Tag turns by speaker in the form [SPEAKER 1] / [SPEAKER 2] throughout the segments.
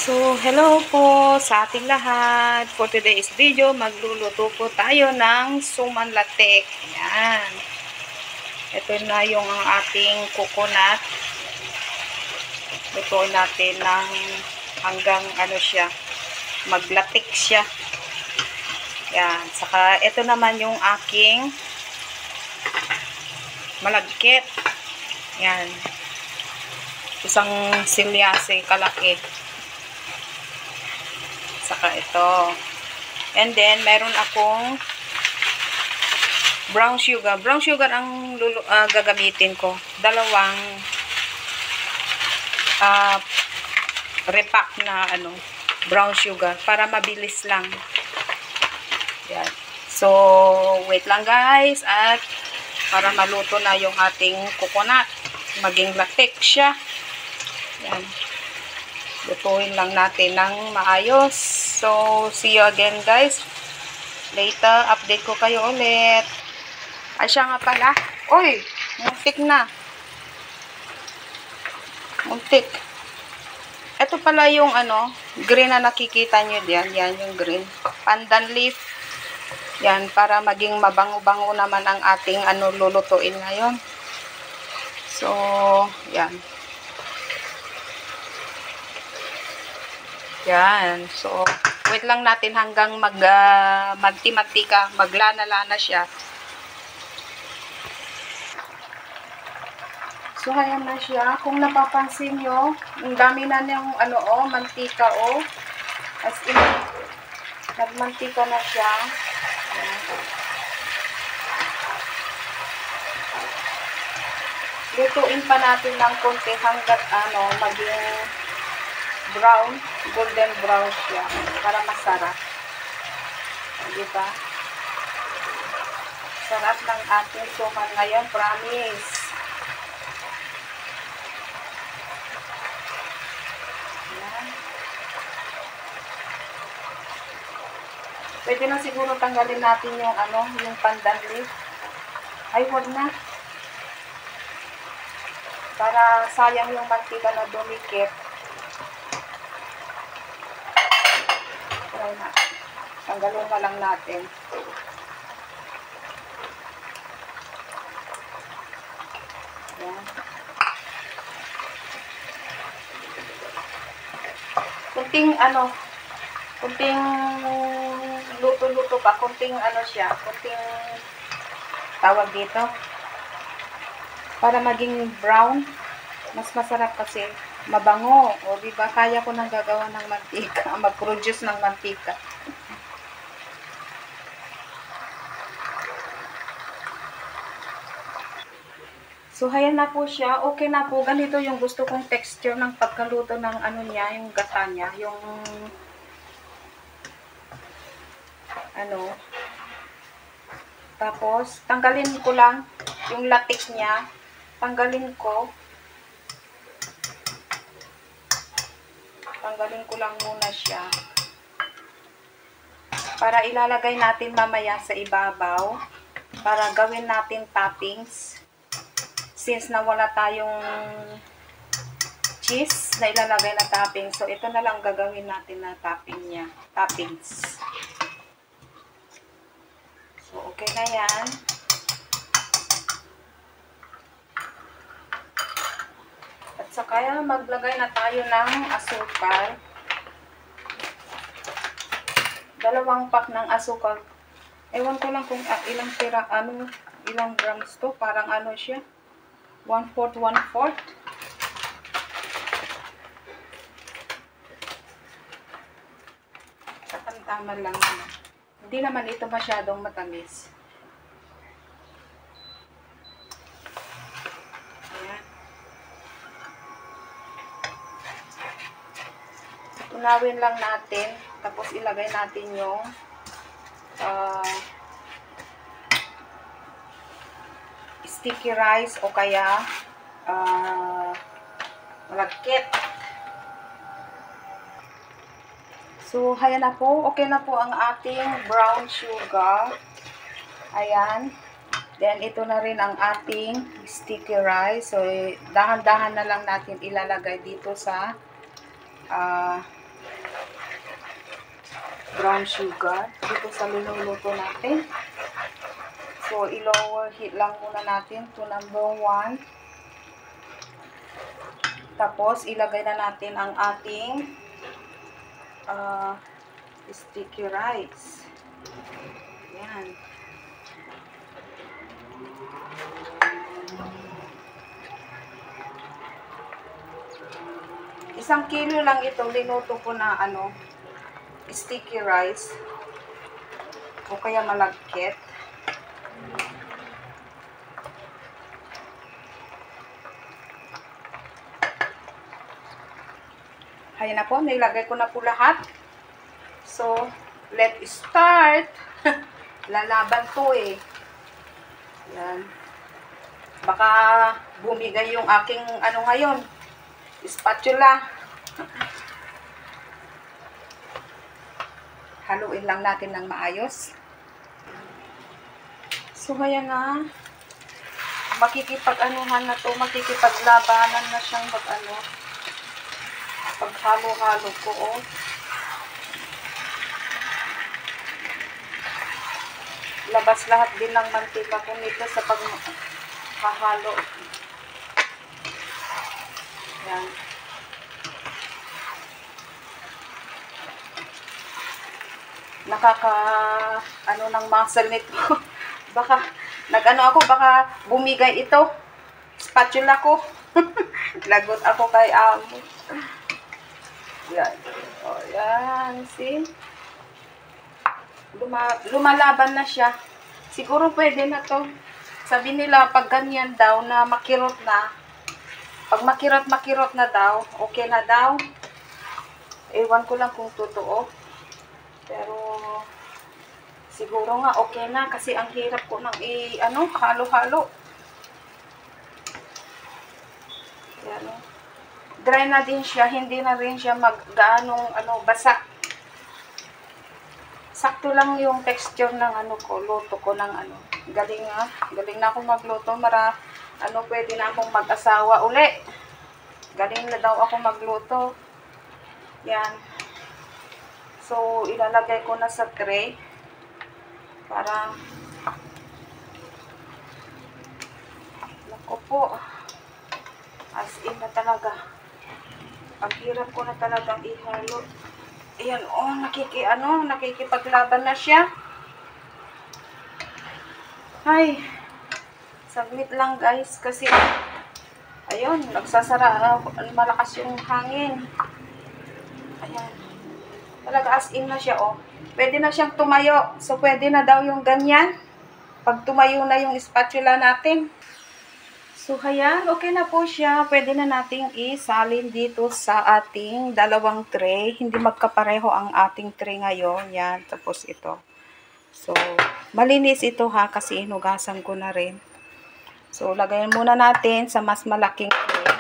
[SPEAKER 1] So, hello po sa ating lahat. For today's video, magluluto po tayo ng suman latek. Ayan. Ito na yung ating coconut. Lutuin natin ng hanggang siya, maglatik siya. Ayan. Saka, ito naman yung aking malagkit. Ayan. Isang silyase kalaki. Saka ito. And then, meron akong brown sugar. Brown sugar ang gagamitin ko. Dalawang repack na brown sugar para mabilis lang. Yan. So, wait lang guys at para maluto na yung ating coconut. Maging latik siya. Yan. Lutuin lang natin ng maayos. So, see you again guys. Later, update ko kayo ulit. Ay, siya nga pala. Uy, muntik na. Muntik. Ito pala yung green na nakikita nyo diyan. Yan yung green. Pandan leaf. Yan, para maging mabango-bango naman ang ating lulutuin ngayon. So, yan. Yan. So, wait lang natin hanggang magti-mantika, maglana-lana siya. So, ayan na siya. Kung napapansin nyo, ang dami na niyang mantika, As in, nagmantika na siya. Lutuin pa natin ng konti hanggat maging brown, golden brown siya para masarap. Diba? Sarap ng ating suman ngayon, promise. Yan. Pwede na siguro tanggalin natin yung yung pandan leaf. Ay, wag na. Para sayang yung mantika na dumikit. Tanggalin na lang natin. Ayan. Kunting luto-luto pa, kunting siya, kunting tawag dito. Para maging brown, mas masarap kasi mabango. O diba, kaya ko nang gagawa ng mantika, mag-produce ng mantika. So, ayan na po siya. Okay na po. Ganito yung gusto kong texture ng pagkaluto ng niya, yung gata niya. Yung tapos, tanggalin ko lang yung latik niya. Tanggalin ko lang muna siya. Para ilalagay natin mamaya sa ibabaw. Para gawin natin toppings. Since nawala tayong cheese na ilalagay na topping. So, ito na lang gagawin natin na topping niya. Toppings. So, okay na yan. At saka, maglagay na tayo ng asukal. 2 pack ng asukal. Ewan ko lang kung ilang tira, ilang grams to. Parang siya. 1/4, 1/4. Tama lang naman. Hindi naman ito masyadong matamis. Ayan. Tunawin lang natin. Tapos ilagay natin yung sticky rice o kaya malagkit. So, ayan na po. Okay na po ang ating brown sugar. Ayan. Then, ito na rin ang ating sticky rice. So, dahan-dahan na lang natin ilalagay dito sa brown sugar dito sa linuluto natin. So, i-lower heat lang muna natin to number 1. Tapos, ilagay na natin ang ating sticky rice. Yan. Isang kilo lang itong linuto ko na sticky rice. O kaya malagkit. Ayan na po, nilagay ko na po lahat. So, let's start. Lalaban to eh. Yan. Baka bumigay yung aking ngayon. Spatula. Haluin lang natin ng maayos. So, ayan na. Makikipag-anuhan na to. Makikipaglabanan na siyang paghalo-halo ko, oh. Labas lahat din ng mantika ko nito sa paghahalo. Yan. Ng muscle nito. Baka, baka bumigay ito. Spatula ko. Lagot ako kay amo. Yan. O, yan. See? Lumalaban na siya. Siguro pwede na to. Sabi nila, pag ganyan daw, na makirot na. Pag makirot na daw, okay na daw. Ewan ko lang kung totoo. Pero, siguro nga, okay na. Kasi ang hirap ko ng halo-halo. Yan, o. Dry na din siya, hindi na rin siya gaanong basa. Sakto lang yung texture ng luto ko ng Galing na akong magluto. Pwede na akong mag-asawa uli. Galing na daw ako magluto. Yan. So, ilalagay ko na sa tray. Para, naku po. As in na talaga. Ang hirap ko na talagang ihalo. Ayan, oh, nakikipaglaban na siya. Ay, saglit lang guys, kasi, ayun, nagsasara, malakas yung hangin. Ayan, talaga as in na siya, oh. Pwede na siyang tumayo, so pwede na daw yung ganyan. Pag tumayo na yung spatula natin. So, ayan, okay na po siya. Pwede na nating isalin dito sa ating dalawang tray. Hindi magkapareho ang ating tray ngayon. Yan, tapos ito. So, malinis ito ha, kasi inugasan ko na rin. So, lagayin muna natin sa mas malaking tray.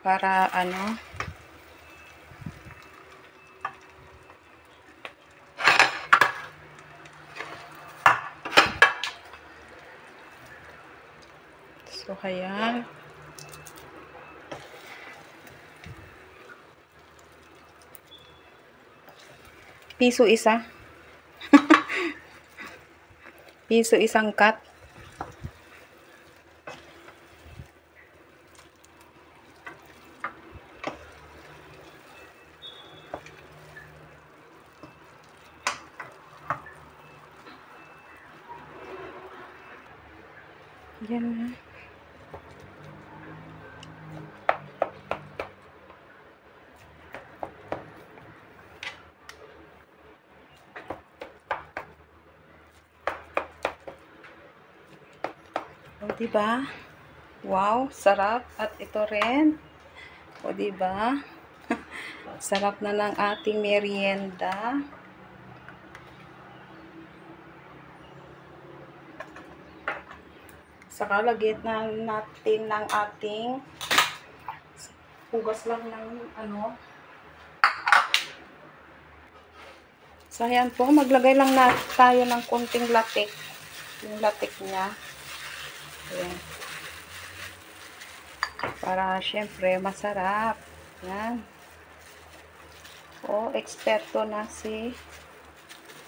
[SPEAKER 1] Para so, ayan. Piso isa. Piso isang cut. Yan na. O, diba? Wow, sarap. At ito rin. O, diba? Sarap na ng ating merienda. Saka lagyan na natin ng ating hugas lang ng So, ayan po. Maglagay lang tayo ng konting latik. Yung latik niya. Ayan. Para syempre masarap. Yan. O, eksperto na si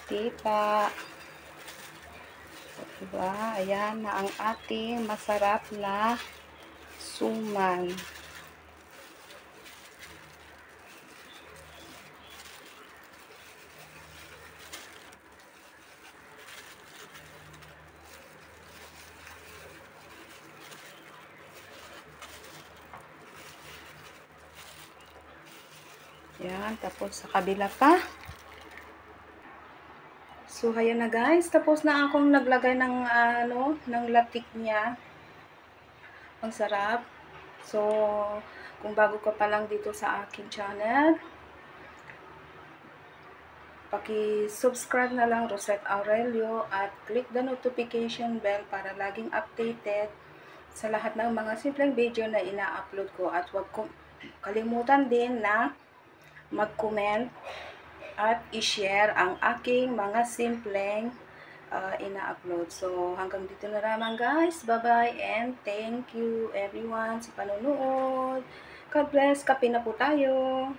[SPEAKER 1] tita. Diba? Ayan na ang ating masarap na suman. Yan, tapos sa kabila pa. So, ayan na guys. Tapos na akong naglagay ng, ng latik niya. Ang sarap. So, kung bago ka pa lang dito sa akin channel, paki-subscribe na lang Rosette Aurelio at click the notification bell para laging updated sa lahat ng mga simpleng video na ina-upload ko. At huwag kalimutan din na mag-comment at i-share ang aking mga simpleng ina-upload. So, hanggang dito na naman guys. Bye-bye and thank you everyone sa panonood. God bless. Kape na po tayo.